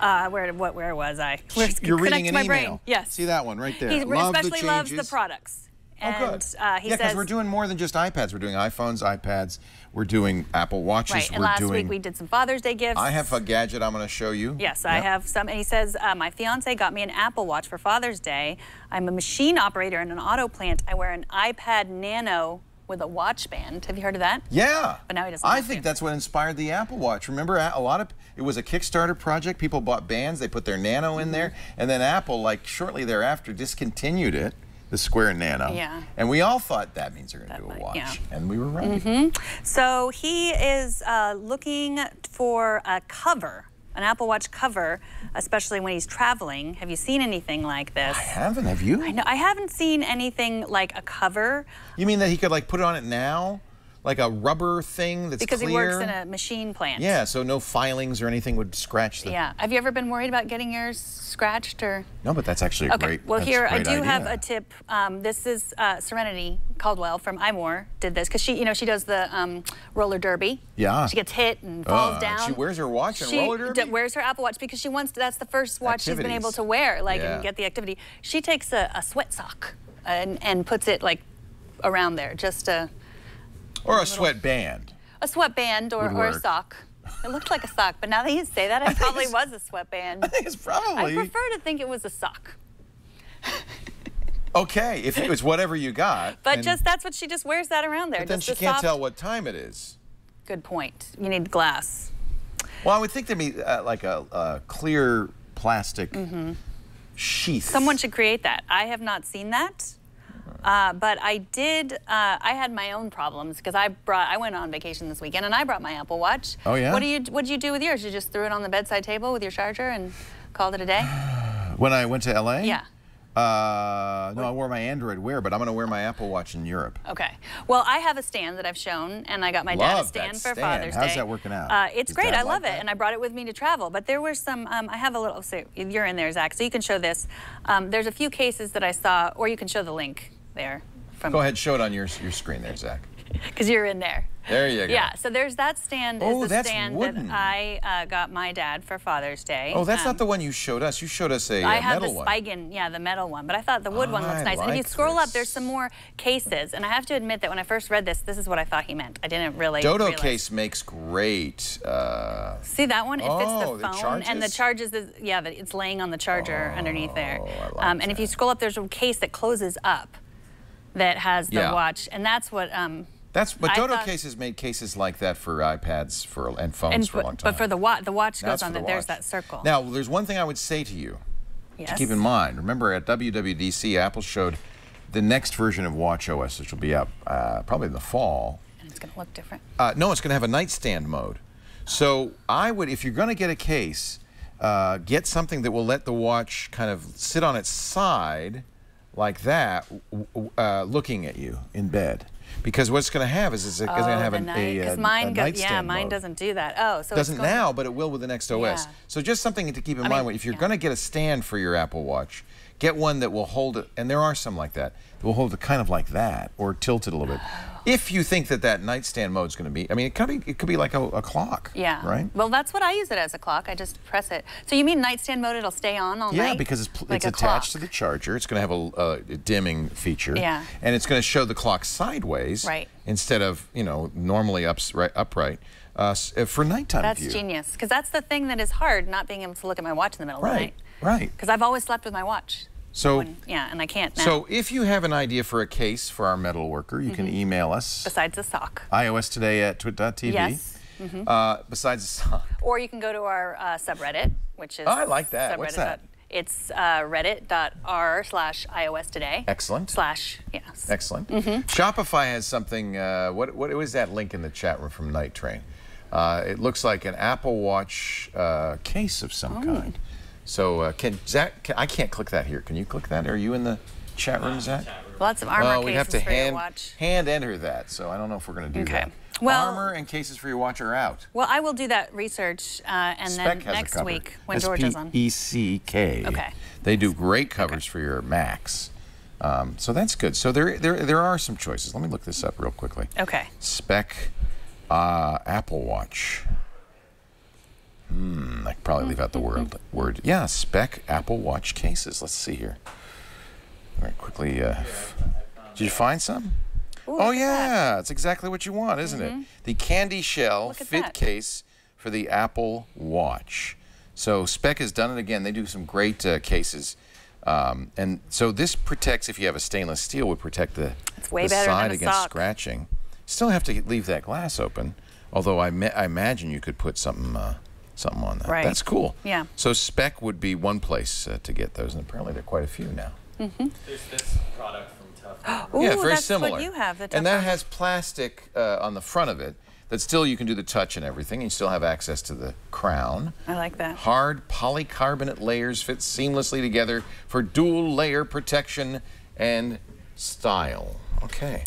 Where was I? You're reading an email. Brain. Yes. See that one right there. He especially loves the products. And, good. He yeah, because says, we're doing more than just iPads. We're doing iPhones, iPads. We're doing Apple Watches. Right. And last week we did some Father's Day gifts. I have a gadget I'm going to show you. Yes, I have some. And he says, my fiance got me an Apple Watch for Father's Day. I'm a machine operator in an auto plant. I wear an iPad Nano with a watch band. Have you heard of that? Yeah. But now he doesn't. I think that's what inspired the Apple Watch. Remember, it was a Kickstarter project. People bought bands. They put their Nano in there. And then Apple, like shortly thereafter, discontinued it. The Square Nano. Yeah. And we all thought that means they're going to do a watch. Yeah. And we were right. So he is looking for a cover, an Apple Watch cover, especially when he's traveling. Have you seen anything like this? I haven't. Have you? I know. I haven't seen anything like a cover. You mean that he could like put it on it now? Like a rubber thing that's because clear? He works in a machine plant. Yeah, so no filings or anything would scratch the... Yeah. Have you ever been worried about getting yours scratched or... No, but that's actually a great Well, here I do idea. have a tip. This is Serenity Caldwell from iMore did this because she does the roller derby. Yeah. She gets hit and falls down. She wears her watch and roller derby? She wears her Apple Watch because she wants to, that's the first watch she's been able to wear, and get the activity. She takes a sweat sock and puts it like around there just to... Or a sweatband. A sweatband or a sock. It looked like a sock, but now that you say that, it probably was a sweatband. I think it's probably... I prefer to think it was a sock. Okay, if it was whatever you got. But that's what she just wears that around there. But then she can't tell what time it is. Good point. You need glass. Well, I would think there'd be like a clear plastic sheath. Someone should create that. I have not seen that. But I did, I had my own problems because I went on vacation this weekend and I brought my Apple Watch. Oh, yeah? What'd you do with yours? You just threw it on the bedside table with your charger and called it a day? When I went to LA? Yeah. No, I wore my Android Wear, but I'm going to wear my Apple Watch in Europe. Okay. Well, I have a stand that I've shown, and I got my dad a stand for Father's Day. How's that working out? It's great. I love it, and I brought it with me to travel. But there were some, I have a little, so you're in there, Zach, so you can show this. There's a few cases that I saw, or you can show the link there. Go ahead, show it on your screen there, Zach. Because you're in there. There you go. Yeah, so there's that stand. Oh, that's stand wooden. That I got my dad for Father's Day. Oh, that's not the one you showed us. You showed us a metal one. I have the Spigen, yeah, the metal one. But I thought the wood one looks nice. And if you scroll up, there's some more cases. And I have to admit that when I first read this, this is what I thought he meant. I didn't really Dodo realize. Case makes great. See that one? It fits the phone. The and the charges, it's laying on the charger underneath there. And if you scroll up, there's a case that closes up that has the watch. And that's what... But Dodo Cases made cases like that for iPads and phones for a long time. But for the watch goes on that. There's that circle. Now, there's one thing I would say to you to keep in mind. Remember, at WWDC, Apple showed the next version of watchOS, which will be up probably in the fall. And it's going to look different. No, it's going to have a nightstand mode. So I would, if you're going to get a case, get something that will let the watch kind of sit on its side like that, looking at you in bed. Because what's going to have is it's going to have a nightstand mode. Mine doesn't do that. Oh, so doesn't now, but it will with the next OS. So just something to keep in mind. If you're going to get a stand for your Apple Watch, get one that will hold it, and there are some like that, that will hold it kind of like that, or tilt it a little bit. If you think that nightstand mode is going to be, I mean, it could be like a clock. Yeah. Right? Well, that's what I use it as, a clock. I just press it. So you mean nightstand mode, it'll stay on all night? Yeah, because it's attached to the charger. It's going to have a dimming feature. Yeah. And it's going to show the clock sideways. Right. Instead of, normally upright. For nighttime That's view. Genius. Because that's the thing that is hard, not being able to look at my watch in the middle of the night. Right. Because I've always slept with my watch. So, and I can't now. So if you have an idea for a case for our metal worker, you can email us. Besides the sock. iOS today at twit.tv. Yes. Besides the sock. Or you can go to our subreddit, which is... Oh, I like that. What's that? It's reddit.r/iOS today. Excellent. /yes. Excellent. Shopify has something, what was that link in the chat room from Night Train? It looks like an Apple Watch case of some kind. So, Zach, I can't click that here. Can you click that? Are you in the chat room, Zach? Lots of armor cases we'd have to for your watch. hand enter that, so I don't know if we're going to do that. Well, armor and cases for your watch are out. Well, I will do that research, and Speck then next week when George is on. SPECK. Okay. They do great covers for your Macs. So that's good. So there are some choices. Let me look this up real quickly. Okay. Speck Apple Watch. I could probably leave out the word. Yeah, Speck Apple Watch cases. Let's see here. All right, quickly. Did you find some? Ooh, Oh, yeah. It's exactly what you want, isn't it? The candy shell fit case for the Apple Watch. So Speck has done it again. They do some great cases. And so this protects, if you have a stainless steel, would protect the side against scratching. Still have to leave that glass open, although I imagine you could put something on that. Right. That's cool. Yeah. So Speck would be one place to get those, and apparently there are quite a few now. There's this product from TWiT. Ooh, Yeah, very that's similar. What you have, the and that has plastic on the front of it that still you can do the touch and everything, and you still have access to the crown. I like that. Hard polycarbonate layers fit seamlessly together for dual layer protection and style. Okay.